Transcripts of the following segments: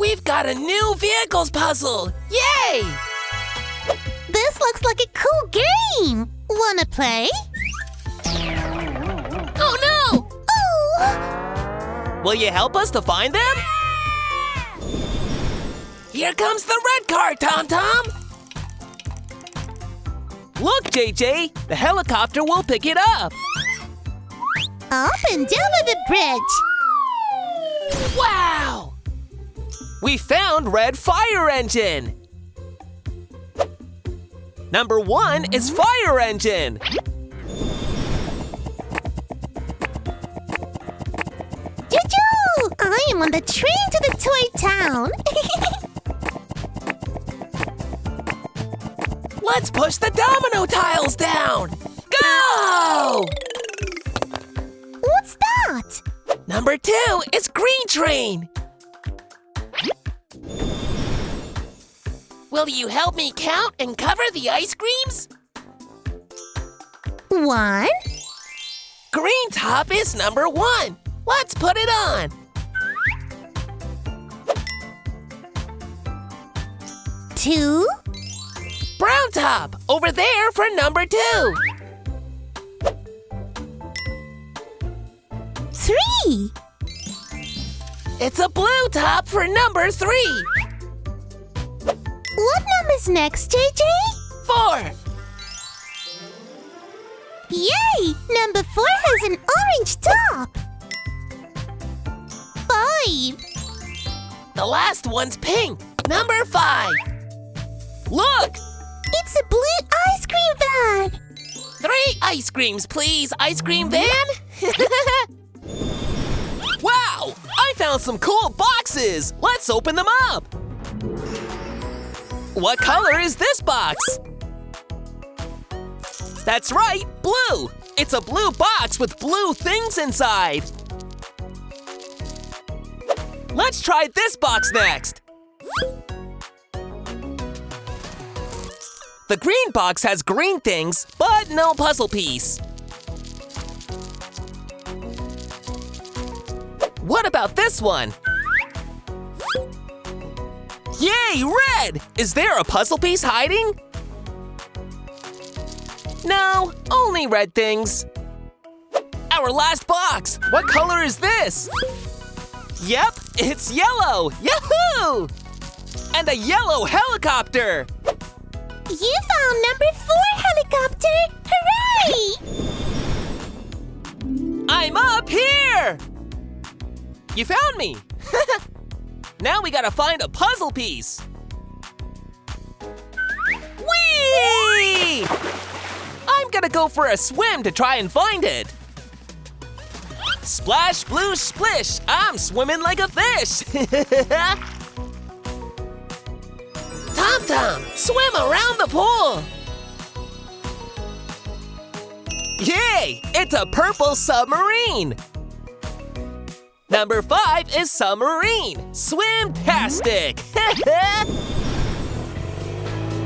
We've got a new vehicles puzzle! Yay! This looks like a cool game! Wanna play? Oh no! Oh! Will you help us to find them? Here comes the red car, Tom-Tom! Look, JJ! The helicopter will pick it up! Up and down the bridge! Wow! We found red fire engine! Number 1 is fire engine! Choo-choo! I am on the train to the toy town! Let's push the domino tiles down! Go! What's that? Number 2 is green train! Will you help me count and cover the ice creams? 1, Green top is number 1. Let's put it on. 2, Brown top, over there for number 2. 3, It's a blue top for number 3. What number's next, JJ? 4. Yay! Number 4 has an orange top! 5, The last one's pink. Number 5. Look! It's a blue ice cream van! 3 ice creams, please, ice cream van. Wow! I found some cool boxes! Let's open them up! What color is this box? That's right, blue! It's a blue box with blue things inside. Let's try this box next. The green box has green things, but no puzzle piece. What about this one? Yay, red! Is there a puzzle piece hiding? No, only red things. Our last box! What color is this? Yep, it's yellow! Yahoo! And a yellow helicopter! You found number 4 helicopter! Hooray! I'm up here! You found me! Now we gotta find a puzzle piece! Whee! I'm gonna go for a swim to try and find it! Splash, sploosh, splish! I'm swimming like a fish! Tom-Tom, swim around the pool! Yay! It's a purple submarine! Number 5 is submarine! Swim-tastic!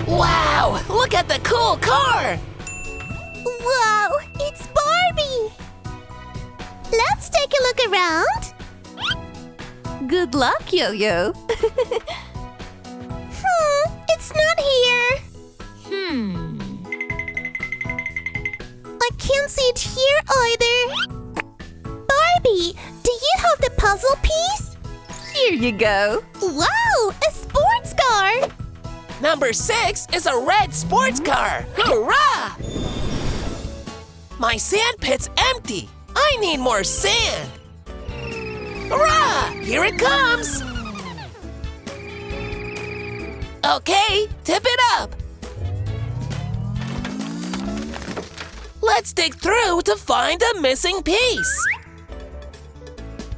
Wow! Look at the cool car! Wow! It's Barbie! Let's take a look around. Good luck, Yo-Yo. It's not here. I can't see it here either. Barbie, do you have the puzzle piece? Here you go. Wow, a sports car! Number 6 is a red sports car! Hurrah! My sand pit's empty! I need more sand! Hurrah! Here it comes! Okay, tip it up! Let's dig through to find a missing piece!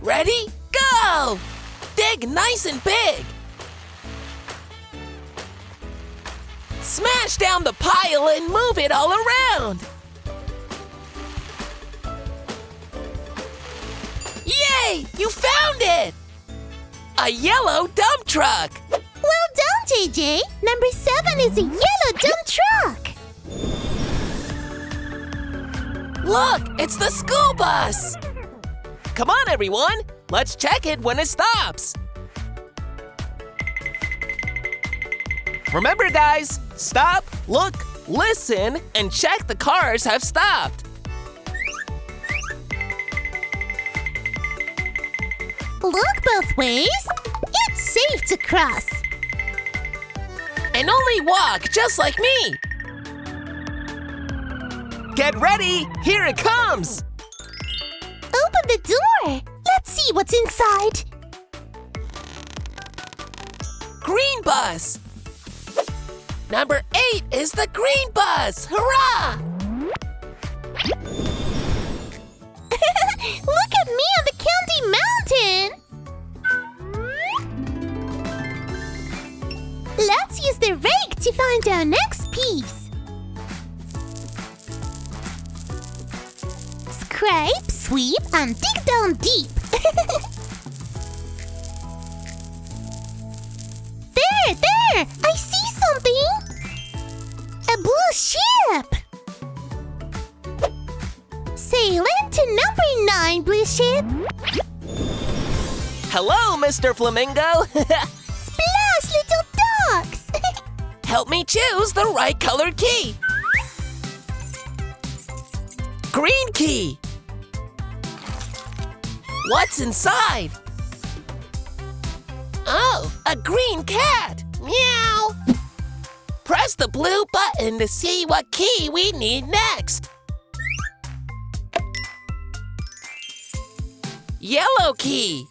Ready? Go! Dig nice and big! Smash down the pile and move it all around! Yay! You found it! A yellow dump truck! Well done, JJ. Number 7 is a yellow dump truck. Look, it's the school bus! Come on, everyone! Let's check it when it stops! Remember, guys, stop, look, listen, and check the cars have stopped. Look both ways. It's safe to cross. And only walk just like me. Get ready, here it comes. Open the door. Let's see what's inside. Green bus. Number 8 is the green bus. Hurrah! Look at me on the Candy Mountain. Let's use the rake to find our next piece. Scrape, sweep, and dig down deep. There! I see something! A blue ship! Sailing to number 9, blue ship! Hello, Mr. Flamingo. Splash, little ducks! Help me choose the right colored key. Green key. What's inside? Oh, a green cat. Meow. Press the blue button to see what key we need next. Yellow key.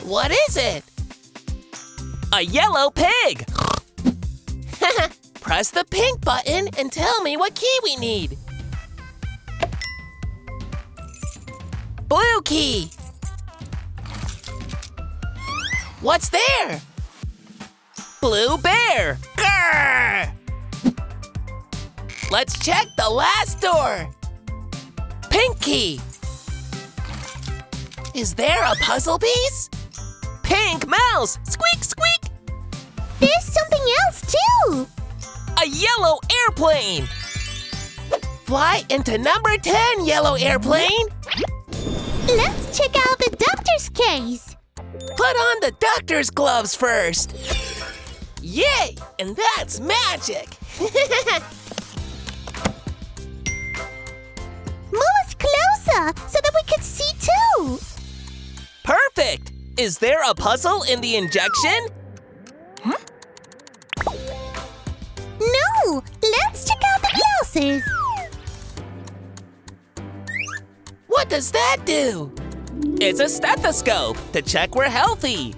What is it? A yellow pig. Press the pink button and tell me what key we need. Blue key. What's there? Blue bear. Grrr! Let's check the last door. Pink key. Is there a puzzle piece? Pink mouse. Squeak, squeak. There's something else too. A yellow airplane. Fly into number 10, yellow airplane. Let's check out the doctor's case. Put on the doctor's gloves first. Yay! And that's magic. Move us closer so that we can see too. Perfect! Is there a puzzle in the injection? No, let's check out the glasses. What does that do? It's a stethoscope to check we're healthy.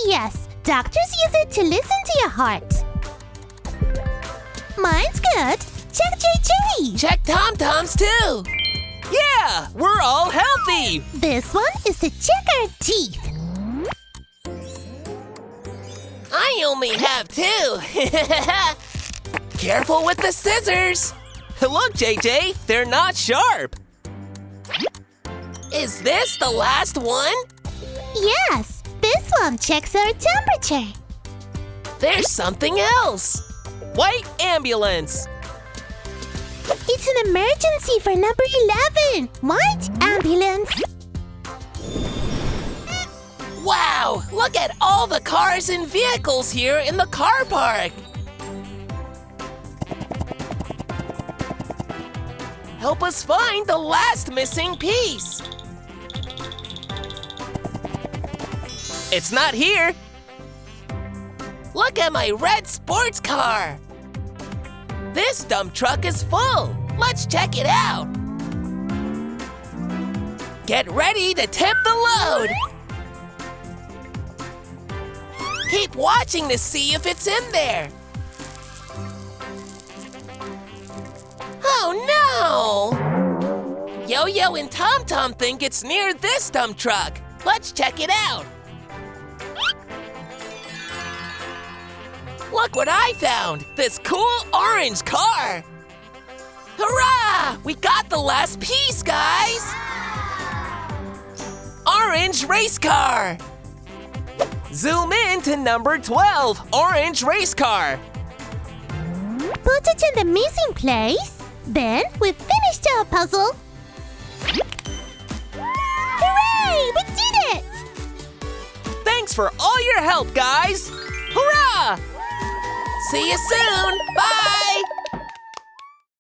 Yes, doctors use it to listen to your heart. Mine's good. Check JJ. Check Tom-Tom's too. Yeah, we're all healthy. This one is to check our teeth. I only have 2. Careful with the scissors. Look, JJ, they're not sharp. Is this the last one? Yes, this one checks our temperature. There's something else. White ambulance. It's an emergency for number 11. White ambulance. Wow, look at all the cars and vehicles here in the car park. Help us find the last missing piece. It's not here. Look at my red sports car. This dump truck is full. Let's check it out. Get ready to tip the load. Keep watching to see if it's in there. Oh no! Yo-Yo and Tom-Tom think it's near this dump truck. Let's check it out. Look what I found! This cool orange car! Hurrah! We got the last piece, guys! Orange race car! Zoom in to number 12, orange race car. Put it in the missing place. Then we've finished our puzzle. Hooray! We did it! Thanks Thanks for all your help, guys! Hurrah! See you soon! Bye!